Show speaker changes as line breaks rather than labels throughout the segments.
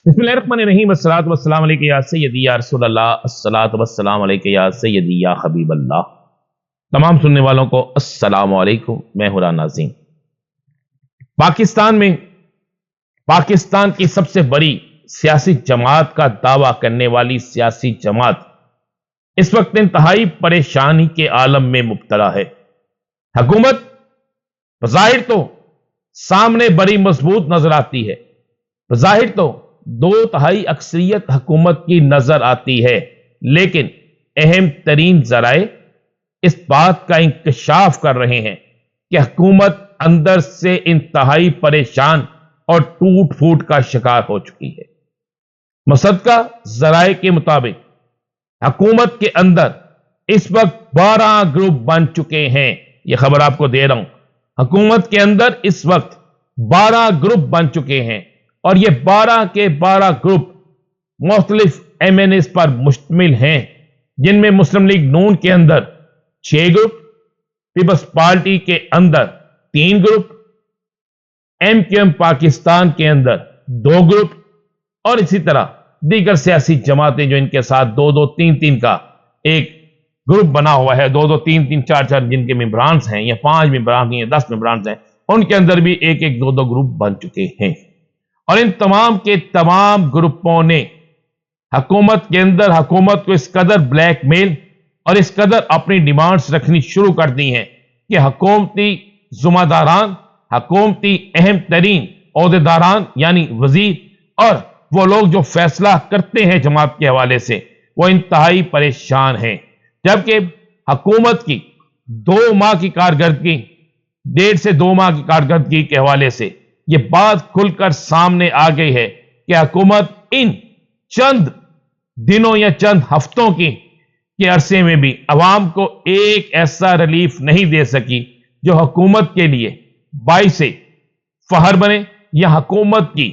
बिस्मिल्लाहिर्रहमानिर्रहीम अस्सलातु वस्सलामु अलैका या सय्यदी या रसूल अल्लाह, अस्सलातु वस्सलामु अलैका या सय्यदी या हबीब अल्लाह। तमाम सुनने वालों को अस्सलामु अलैकुम। मैं हूं नाज़ीम। पाकिस्तान की सबसे बड़ी सियासी जमात का दावा करने वाली सियासी जमात इस वक्त इंतहाई परेशानी के आलम में मुब्तला है। हुकूमत बज़ाहिर तो सामने बड़ी मजबूत नजर आती है, बज़ाहिर तो 2/3 अक्सरियत हुकूमत की नजर आती है, लेकिन अहम तरीन जराए इस बात का इंकशाफ कर रहे हैं कि हुकूमत अंदर से इंतहाई परेशान और टूट फूट का शिकार हो चुकी है। मुसद्दका जराए के मुताबिक हुकूमत के अंदर इस वक्त 12 ग्रुप बन चुके हैं। यह खबर आपको दे रहा हूं, हुकूमत के अंदर इस वक्त 12 ग्रुप बन चुके हैं और ये 12 के 12 ग्रुप मुख्तलिफ MNAs पर मुश्तमिल हैं, जिनमें मुस्लिम लीग नून के अंदर 6 ग्रुप, पीपल्स पार्टी के अंदर 3 ग्रुप, MQM पाकिस्तान के अंदर 2 ग्रुप और इसी तरह दीगर सियासी जमातें जो इनके साथ 2-2, 3-3 का एक ग्रुप बना हुआ है, 2-2, 3-3, 4-4 जिनके मेंबरान्स हैं या 5 मेंबरान हैं या 10 मेंबरान्स हैं, उनके अंदर भी 1-1, 2-2 ग्रुप बन चुके हैं। और इन तमाम के तमाम ग्रुपों ने हुकूमत के अंदर हुकूमत को इस कदर ब्लैकमेल और इस कदर अपनी डिमांड्स रखनी शुरू कर दी हैं कि हुकूमती जुम्मेदारान, हुकूमती अहम तरीन ओहदेदारान यानी वजीर और वो लोग जो फैसला करते हैं जमात के हवाले से, वो इंतहाई परेशान हैं। जबकि हुकूमत की 2 माह की कारकर्दगी, 1.5 से 2 माह की कारकर्दगी के हवाले से ये बात खुलकर सामने आ गई है कि हुकूमत इन चंद दिनों या चंद हफ्तों के अरसे में भी अवाम को एक ऐसा रिलीफ नहीं दे सकी जो हुकूमत के लिए बाइस फहर बने या हुकूमत की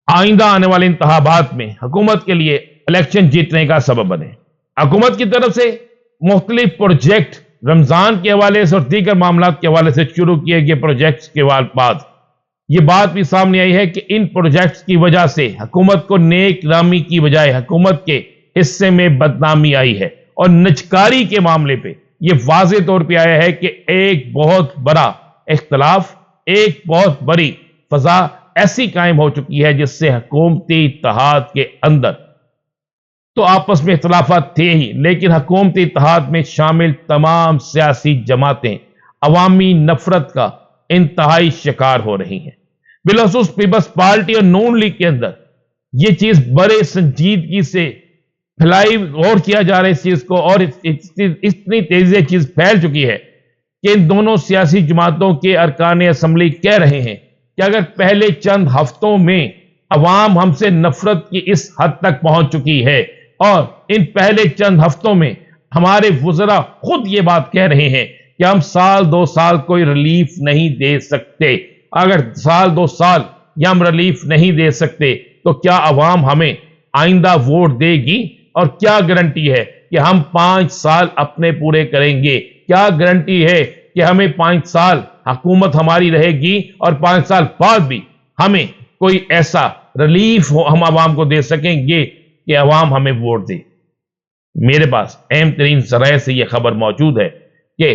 आइंदा आने वाले इंतखाबात में हुकूमत के लिए इलेक्शन जीतने का सबब बने। हुकूमत की तरफ से मुख्तलिफ प्रोजेक्ट रमजान के हवाले से और दीगर मामला के हवाले से शुरू किए गए प्रोजेक्ट्स के बाद यह बात भी सामने आई है कि इन प्रोजेक्ट्स की वजह से हुकूमत को नेक नामी की बजाय हुकूमत के हिस्से में बदनामी आई है। और निजकारी के मामले पे यह वाज़ेह तौर पे आया है कि एक बहुत बड़ा इख्तलाफ, एक बहुत बड़ी फजा ऐसी कायम हो चुकी है जिससे हुकूमती इत्तेहाद के अंदर तो आपस में इख्तलाफात थे ही, लेकिन हुकूमती इत्तेहाद में शामिल तमाम सियासी जमातें अवामी नफरत का इंतहाई शिकार हो रही हैं। बिलखसूस पीपल्स पार्टी और नून लीग के अंदर यह चीज बड़े संजीदगी से फैलाई गौर किया जा रहा है इस चीज को, और इतनी तेजी से चीज फैल चुकी है कि इन दोनों सियासी जमातों के अरकान असम्बली कह रहे हैं कि अगर पहले चंद हफ्तों में अवाम हमसे नफरत की इस हद तक पहुंच चुकी है और इन पहले चंद हफ्तों में हमारे वज़रा खुद ये बात कह रहे हैं कि हम साल 2 साल कोई रिलीफ नहीं दे सकते, अगर साल 2 साल या हम रिलीफ नहीं दे सकते तो क्या अवाम हमें आइंदा वोट देगी? और क्या गारंटी है कि हम 5 साल अपने पूरे करेंगे? क्या गारंटी है कि हमें 5 साल हुकूमत हमारी रहेगी और 5 साल बाद भी हमें कोई ऐसा रिलीफ हम आवाम को दे सकेंगे कि अवाम हमें वोट दे? मेरे पास अहम तरीन ज़राए से यह खबर मौजूद है कि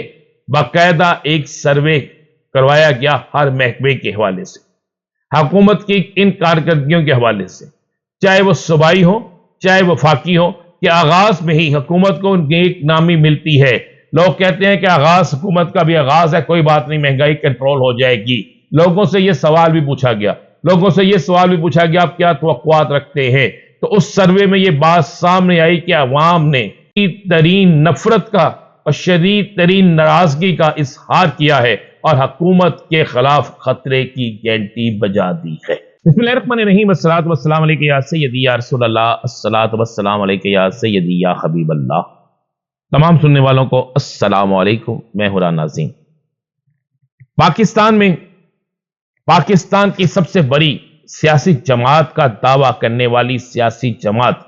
बाकायदा एक सर्वे करवाया गया हर महकमे के हवाले से, हुकूमत की इन कारकर्दगियों के हवाले से, चाहे वो सूबाई हो चाहे वफाकी हो, कि आगाज में ही हुकूमत को नेक नामी मिलती है। लोग कहते हैं कि आगाज हुकूमत का भी आगाज है, कोई बात नहीं, महंगाई कंट्रोल हो जाएगी। लोगों से यह सवाल भी पूछा गया, आप क्या तवक्कुआत रखते हैं? तो उस सर्वे में यह बात सामने आई कि अवाम ने तरीन नफरत का और शदीद तरीन नाराजगी का इजहार किया है और हुकूमत के खिलाफ खतरे की घंटी बजा दी है। बिस्मिल्लाहिर्रहमानिर्रहीम, अस्सलातु वस्सलामु अलैका या सय्यदी या रसूल अल्लाह, अस्सलातु वस्सलामु अलैका या सय्यदी या हबीब अल्लाह। तमाम सुनने वालों को अस्सलामु अलैकुम। मैं हूं नाज़ीम। पाकिस्तान की सबसे बड़ी सियासी जमात का दावा करने वाली सियासी जमात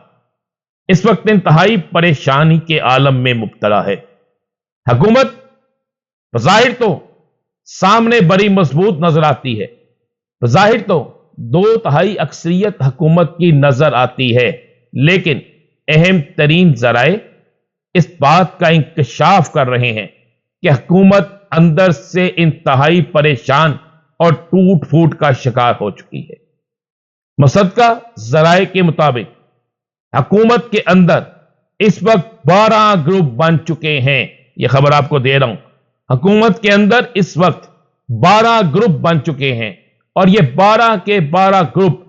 इस वक्त इंतहाई परेशानी के आलम में मुब्तला है। हुकूमत बज़ाहिर तो सामने बड़ी मजबूत नजर आती है, बज़ाहिर तो 2/3 اکثریت حکومت کی نظر آتی ہے، لیکن اہم ترین ذرائع اس بات کا انکشاف کر رہے ہیں کہ حکومت اندر سے انتہائی پریشان اور ٹوٹ پھوٹ کا شکار ہو چکی ہے۔ مصدقہ ذرائع کے مطابق حکومت کے اندر اس وقت 12 گروپ بن چکے ہیں۔ یہ خبر آپ کو دے رہا ہوں، حکومت کے اندر اس وقت 12 گروپ بن چکے ہیں، اور یہ 12 کے 12 گروپ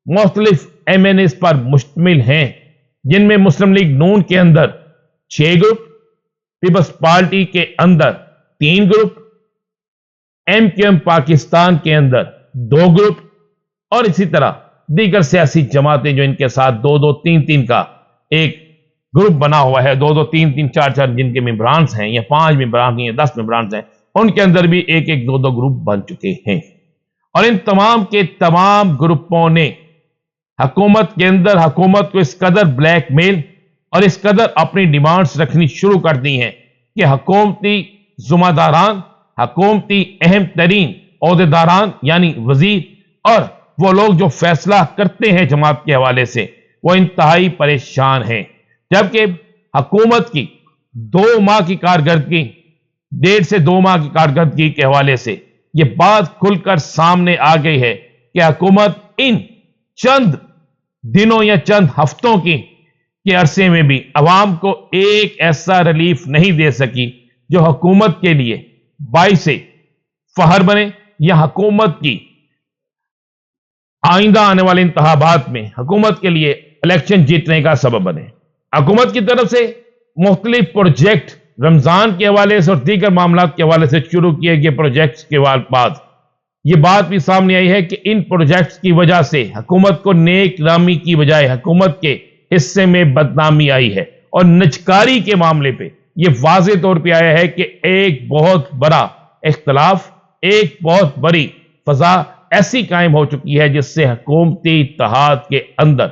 مختلف ایم این ایز پر مشتمل ہیں، جن میں مسلم لیگ نون کے اندر 6 گروپ، پیپلز پارٹی کے اندر 3 گروپ، ایم کیو ایم پاکستان کے اندر 2 گروپ، اور اسی طرح دیگر سیاسی جماعتیں جو ان کے ساتھ 2-2, 3-3 کا ایک گروپ بنا ہوا ہے، 2-2, 3-3, 4-4 جن کے ممبرانز ہیں، یا 5 ممبران ہیں یا 10 ممبرانز ہیں، ان کے اندر بھی 1-1, 2-2 گروپ بن چکے ہیں۔ اور ان تمام کے تمام گروپوں نے حکومت کے اندر حکومت کو اس قدر بلیک میل اور اس قدر اپنی ڈیمانڈز رکھنی شروع کر دی ہیں کہ حکومتی ذمہ داران، حکومتی اہم ترین عہدیداران یعنی وزیر اور وہ لوگ جو فیصلہ کرتے ہیں جماعت کے حوالے سے، وہ انتہائی پریشان ہیں، جبکہ حکومت کی 2 ماہ کی کارکردگی، 1.5 سے 2 ماہ کی کارکردگی کے حوالے سے یہ بات کھل کر سامنے آ گئی ہے کہ حکومت ان چند دنوں یا چند ہفتوں کے عرصے میں بھی عوام کو ایک ایسا ریلیف نہیں دے سکی جو حکومت کے لیے باعث فخر بنے یا حکومت کی آئندہ آنے والے انتخابات میں حکومت کے لیے الیکشن جیتنے کا سبب بنے۔ حکومت کی طرف سے مختلف پروجیکٹ رمضان کے حوالے سے اور دیگر معاملات کے حوالے سے شروع کیے گئے پروجیکٹس کے بعد یہ بات بھی سامنے آئی ہے کہ ان پروجیکٹس کی وجہ سے حکومت کو نیک نامی کی بجائے حکومت کے حصے میں بدنامی آئی ہے، اور نجکاری کے معاملے پہ یہ واضح طور پہ آیا ہے کہ ایک بہت بڑا اختلاف، ایک بہت بڑی فضا ایسی قائم ہو چکی ہے جس سے حکومتی اتحاد کے اندر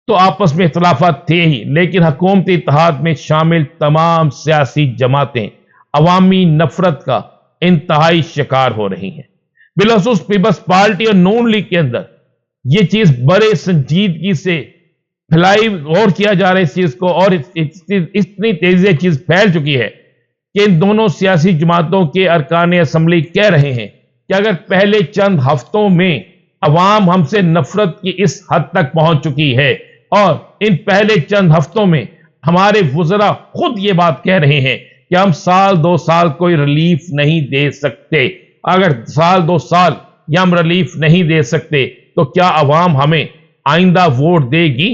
تو آپس میں اختلافات تھے ہی، لیکن حکومتی اتحاد میں شامل تمام سیاسی جماعتیں عوامی نفرت کا انتہائی شکار ہو رہی ہیں۔ بالخصوص پیپلز پارٹی اور نون لیگ کے اندر یہ چیز بڑے سنجیدگی سے پھیلائی غور کیا جا رہا ہے اس چیز کو، اور اتنی تیزی سے چیز پھیل چکی ہے کہ ان دونوں سیاسی جماعتوں کے ارکان اسمبلی کہہ رہے ہیں کہ اگر پہلے چند ہفتوں میں عوام ہم سے نفرت کی اس حد تک پہنچ چکی ہے، اور ان پہلے چند ہفتوں میں ہمارے وزراء خود یہ بات کہہ رہے ہیں کہ ہم 1-2 سال کوئی ریلیف نہیں دے سکتے، اگر 1-2 سال یا ہم ریلیف نہیں دے سکتے تو کیا عوام ہمیں آئندہ ووٹ دے گی؟